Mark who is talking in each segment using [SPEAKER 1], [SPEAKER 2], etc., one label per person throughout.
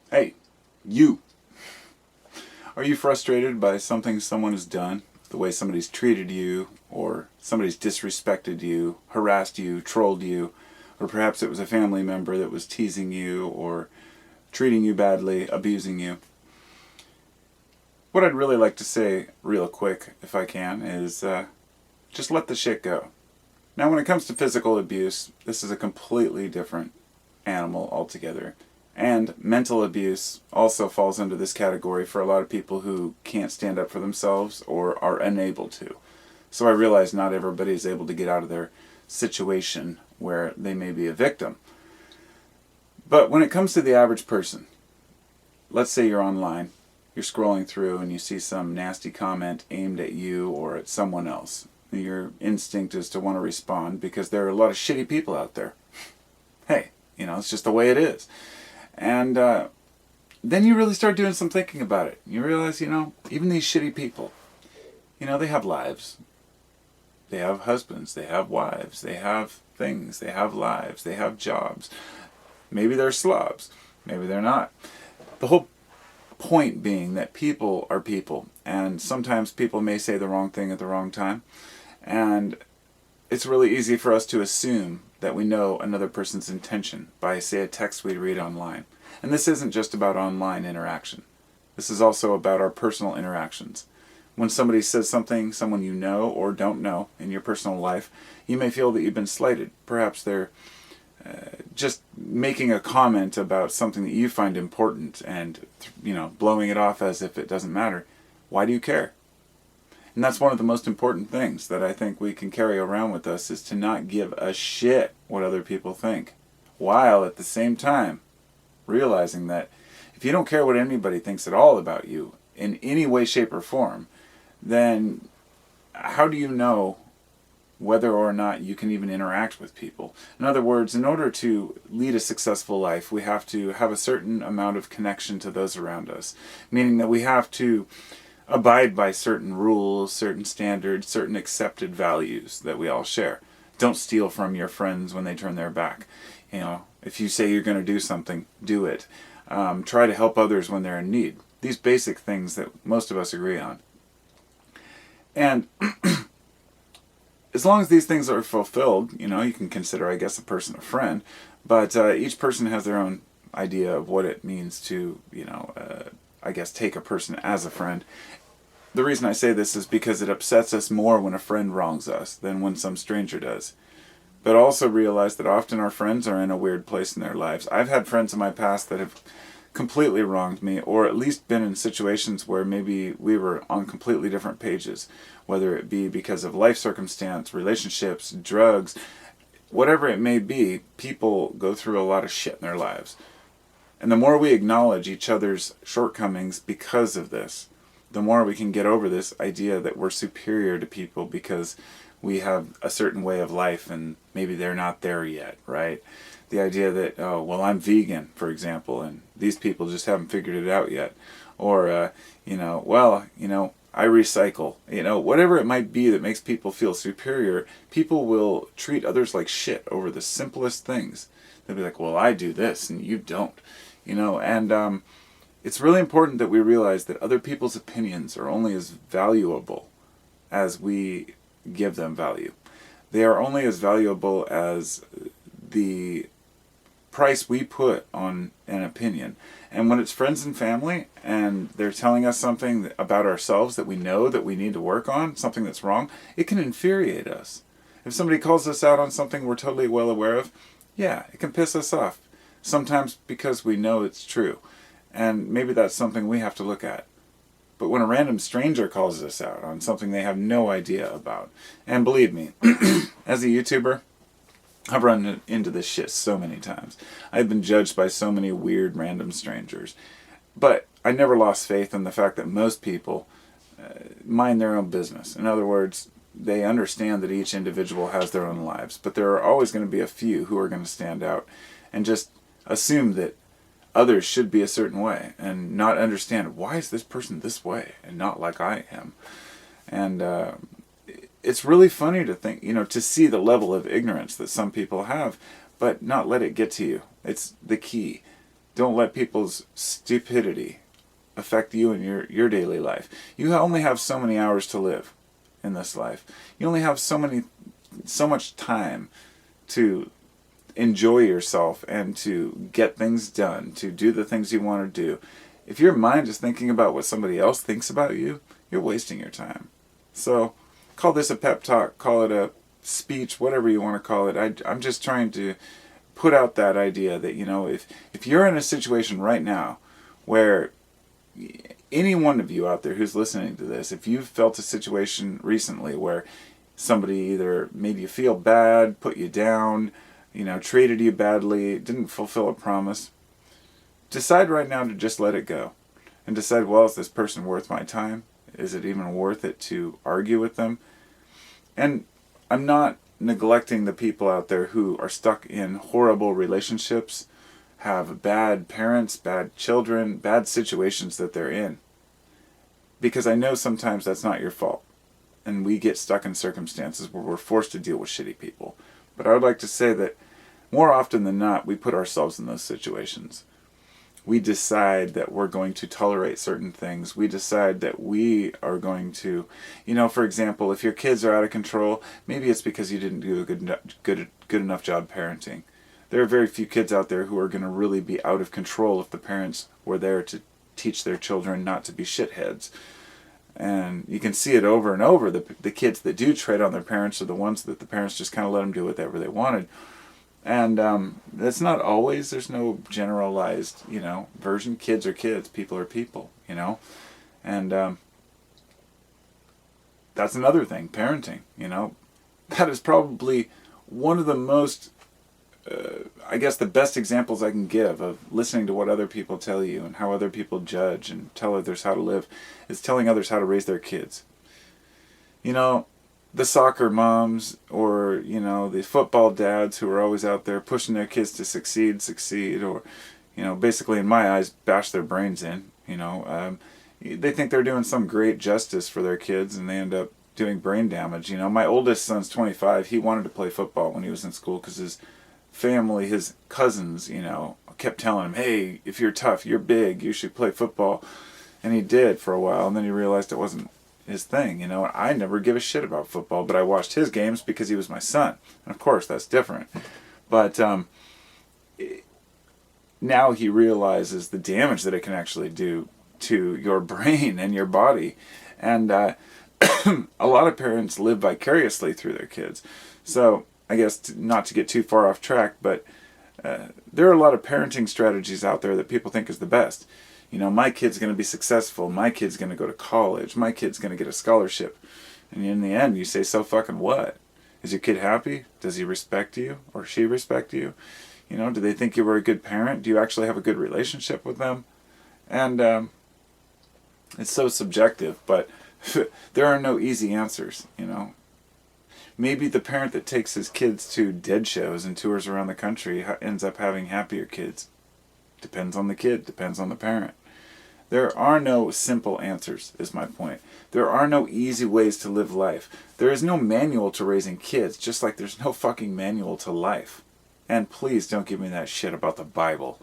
[SPEAKER 1] Hey, you. Are you frustrated by something someone has done? The way somebody's treated you, or somebody's disrespected you, harassed you, trolled you, or perhaps it was a family member that was teasing you, or treating you badly, abusing you? What I'd really like to say, real quick, if I can, is just let the shit go. Now, when it comes to physical abuse, this is a completely different animal altogether. And mental abuse also falls under this category for a lot of people who can't stand up for themselves or are unable to. So I realize not everybody is able to get out of their situation where they may be a victim. But when it comes to the average person, let's say you're online, you're scrolling through and you see some nasty comment aimed at you or at someone else. Your instinct is to want to respond because there are a lot of shitty people out there. Hey, it's just the way it is. And then you really start doing some thinking about it. You realize, even these shitty people, they have lives. They have husbands, they have wives, they have things, they have lives, they have jobs. Maybe they're slobs, maybe they're not. The whole point being that people are people, and sometimes people may say the wrong thing at the wrong time, and it's really easy for us to assume that we know another person's intention by, say, a text we read online. And this isn't just about online interaction. This is also about our personal interactions. When somebody says something, someone you know or don't know in your personal life, you may feel that you've been slighted. Perhaps they're just making a comment about something that you find important and, blowing it off as if it doesn't matter. Why do you care? And that's one of the most important things that I think we can carry around with us, is to not give a shit what other people think, while at the same time realizing that if you don't care what anybody thinks at all about you in any way, shape, or form, then how do you know whether or not you can even interact with people? In other words, in order to lead a successful life, we have to have a certain amount of connection to those around us, meaning that we have to abide by certain rules, certain standards, certain accepted values that we all share. Don't steal from your friends when they turn their back. If you say you're going to do something, do it. Try to help others when they're in need. These basic things that most of us agree on. And as long as these things are fulfilled, you can consider, I guess, a person a friend. But each person has their own idea of what it means to, I guess, take a person as a friend. The reason I say this is because it upsets us more when a friend wrongs us than when some stranger does. But also realize that often our friends are in a weird place in their lives. I've had friends in my past that have completely wronged me, or at least been in situations where maybe we were on completely different pages, whether it be because of life circumstance, relationships, drugs, whatever it may be. People go through a lot of shit in their lives. And the more we acknowledge each other's shortcomings because of this, the more we can get over this idea that we're superior to people because we have a certain way of life and maybe they're not there yet, right? The idea that, oh, well, I'm vegan, for example, and these people just haven't figured it out yet. Or, I recycle. Whatever it might be that makes people feel superior, people will treat others like shit over the simplest things. They'll be like, well, I do this and you don't. And it's really important that we realize that other people's opinions are only as valuable as we give them value. They are only as valuable as the price we put on an opinion. And when it's friends and family and they're telling us something about ourselves that we know that we need to work on, something that's wrong, it can infuriate us. If somebody calls us out on something we're totally well aware of, yeah, it can piss us off. Sometimes because we know it's true. And maybe that's something we have to look at. But when a random stranger calls us out on something they have no idea about, and believe me, as a YouTuber, I've run into this shit so many times. I've been judged by so many weird random strangers. But I never lost faith in the fact that most people mind their own business. In other words, they understand that each individual has their own lives. But there are always going to be a few who are going to stand out and just assume that others should be a certain way and not understand, why is this person this way and not like I am? And it's really funny to think, to see the level of ignorance that some people have, but not let it get to you. It's the key Don't let people's stupidity affect you in your daily life. You only have so many hours to live in this life. You only have so much time to enjoy yourself and to get things done, to do the things you want to do. If your mind is thinking about what somebody else thinks about you, you're wasting your time. So call this a pep talk, call it a speech, whatever you want to call it. I'm just trying to put out that idea that, if you're in a situation right now where any one of you out there who's listening to this, if you've felt a situation recently where somebody either made you feel bad, put you down, treated you badly, didn't fulfill a promise, decide right now to just let it go. And decide, well, is this person worth my time? Is it even worth it to argue with them? And I'm not neglecting the people out there who are stuck in horrible relationships, have bad parents, bad children, bad situations that they're in. Because I know sometimes that's not your fault. And we get stuck in circumstances where we're forced to deal with shitty people. But I would like to say that more often than not, we put ourselves in those situations. We decide that we're going to tolerate certain things. We decide that we are going to, for example, if your kids are out of control, maybe it's because you didn't do a good enough job parenting. There are very few kids out there who are going to really be out of control if the parents were there to teach their children not to be shitheads. And you can see it over and over. The kids that do tread on their parents are the ones that the parents just kind of let them do whatever they wanted. And that's not always, there's no generalized, version. Kids are kids, people are people, And that's another thing, parenting, That is probably one of the most, the best examples I can give of listening to what other people tell you and how other people judge and tell others how to live, is telling others how to raise their kids. The soccer moms or, the football dads who are always out there pushing their kids to succeed, or, basically in my eyes, bash their brains in, they think they're doing some great justice for their kids and they end up doing brain damage. My oldest son's 25. He wanted to play football when he was in school because his family, his cousins, kept telling him, hey, if you're tough, you're big, you should play football. And he did for a while, and then he realized it wasn't his thing, I never give a shit about football, but I watched his games because he was my son. And of course, that's different. But now he realizes the damage that it can actually do to your brain and your body. And a lot of parents live vicariously through their kids. So I guess not to get too far off track, but there are a lot of parenting strategies out there that people think is the best. My kid's going to be successful. My kid's going to go to college. My kid's going to get a scholarship. And in the end, you say, so fucking what? Is your kid happy? Does he respect you? Or she respect you? Do they think you were a good parent? Do you actually have a good relationship with them? And it's so subjective, but there are no easy answers, Maybe the parent that takes his kids to Dead shows and tours around the country ends up having happier kids. Depends on the kid, depends on the parent. There are no simple answers, is my point. There are no easy ways to live life. There is no manual to raising kids, just like there's no fucking manual to life. And please don't give me that shit about the Bible.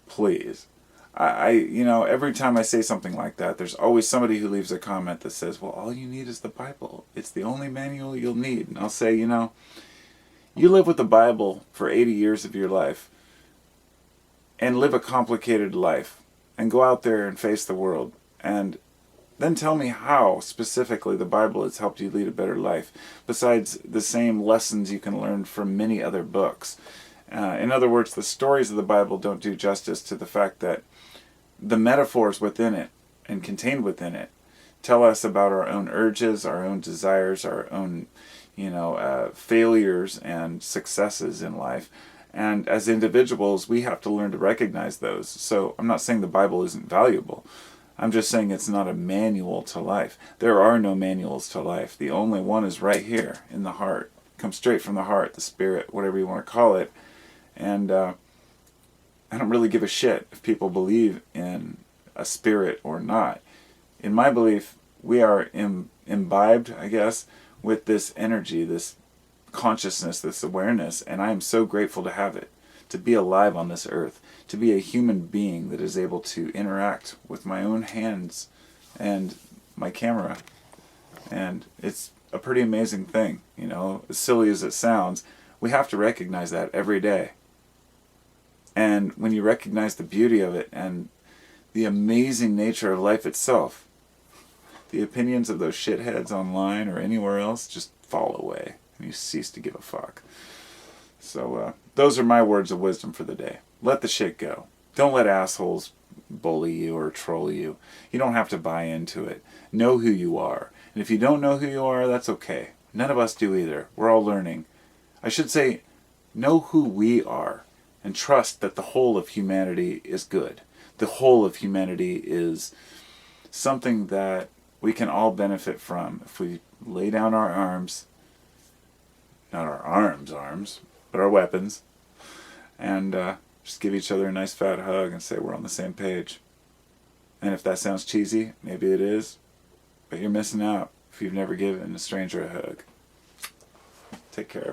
[SPEAKER 1] Please. Every time I say something like that, there's always somebody who leaves a comment that says, well, all you need is the Bible. It's the only manual you'll need. And I'll say, you live with the Bible for 80 years of your life, and live a complicated life, and go out there and face the world, and then tell me how specifically the Bible has helped you lead a better life, besides the same lessons you can learn from many other books. In other words, the stories of the Bible don't do justice to the fact that the metaphors within it and contained within it tell us about our own urges, our own desires, our own, failures and successes in life. And as individuals, we have to learn to recognize those. So I'm not saying the Bible isn't valuable. I'm just saying it's not a manual to life. There are no manuals to life. The only one is right here in the heart. It comes straight from the heart, the spirit, whatever you want to call it. And I don't really give a shit if people believe in a spirit or not. In my belief, we are imbibed, I guess, with this energy, this consciousness, this awareness, and I am so grateful to have it. to be alive on this earth, to be a human being that is able to interact with my own hands and my camera. And it's a pretty amazing thing, you know, as silly as it sounds. We have to recognize that every day. And when you recognize the beauty of it and the amazing nature of life itself, the opinions of those shitheads online or anywhere else just fall away, and you cease to give a fuck. So those are my words of wisdom for the day. Let the shit go. Don't let assholes bully you or troll you. You don't have to buy into it. Know who you are. And if you don't know who you are, that's okay. None of us do either. We're all learning. I should say, know who we are and trust that the whole of humanity is good. The whole of humanity is something that we can all benefit from if we lay down our arms, not our arms, but our weapons, and just give each other a nice fat hug and say we're on the same page. And if that sounds cheesy, maybe it is, but you're missing out if you've never given a stranger a hug. Take care, everyone.